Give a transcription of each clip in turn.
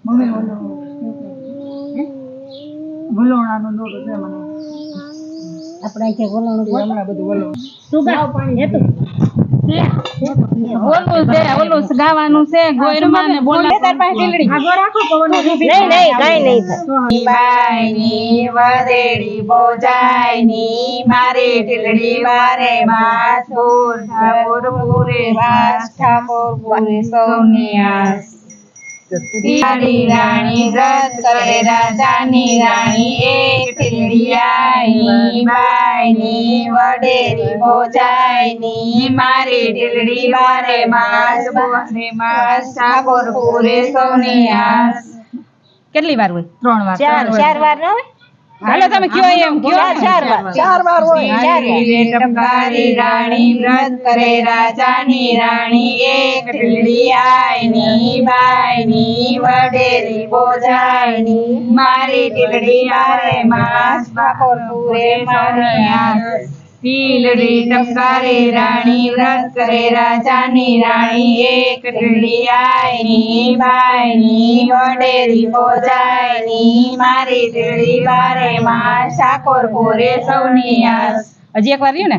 mummy વલોણાનો લોટ છે મને આપણે કે બોલવાનું હમણાં બધું વલો તું ગાવ પાણી હેતું ઓલું ગાવાનું છે ગોયરમાં ને બોલા તાર પાસે ટીલડી આગો રાખો પવન નહીં કાઈ નહીં થાય બાઈની વધેડી બોજાઈની મારી ટીલડી વારે માં છોર ઠાકોર પૂરે વાસ ઠાકોર પૂરે સૌની આસ તીડી રાણી વ્રત કરે રાજાની રાણી એક ટીલડી આઈની બાઈની વડેરી બોજાઈની મારી ટીલડી વારે માસ બોરે માસ ઠાકોર પૂરે સૌની આસ કેટલી વાર હોય 3 વાર ચાર વાર ન હોય હાલો તમે કયો એમ કયો ચાર વાર હોય ટપકારી રાણી વ્રત કરે રાજાની રાણી એક ટીલડી આઈની બાઈની વડેરી બોજાઈની મારી ટીલડી વારે માસ ઠાકોર પૂરે સૌની આસ ટીલડી ટપકારી રાણી વ્રત કરે રાજાની રાણી એક ટીલડી આઈની બાઈની વડેરી બોજાઈની મારી ટીલડી વારે માં ઠાકોર પૂરે સૌની આસ હજી એક વાર રહ્યું ને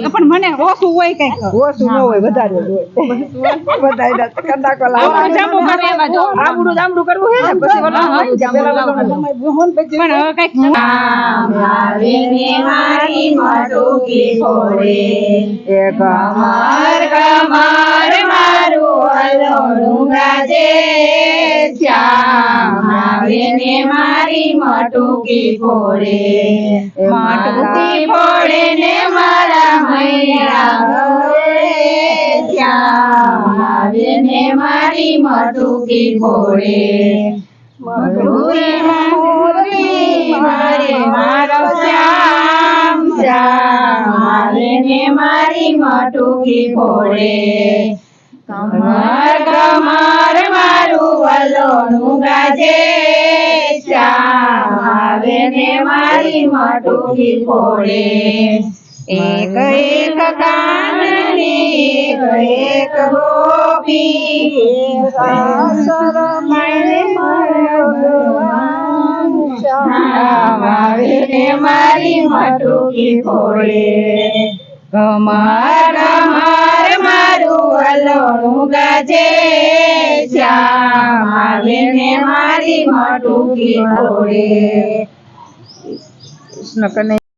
પણ મને ઓછું હોય કઈક ઓછું ન હોય વધારે જ હોય વધારે કડાકો આમડું જામડું કરવું છે ને પછી પણ હવે કઈક મારી મટુકી ફોડે એ કમર કમર મારું હલોણું ગાજે શ્યામ આવીને મારી મટુકી ફોડે મટુકી ફોડે ને મારા મૈયા શ્યામ આવીને મારી મટુકી ફોડે મટુકી મારે મારો શ્યામ શ્યામ આવીને મારી મટુકી ફોડે કમર કમર મારું વલોણું ગાજે શ્યામ આવે ને મારી મટુકી ફોડે એક એક કાનની એક ગોપી આવે ને મારી મટુકી ફોડે કમર કમર મારું વલોણું ગાજે શ્યામ આવે ને મારી મટુકી ફોડે કૃષ્ણ કને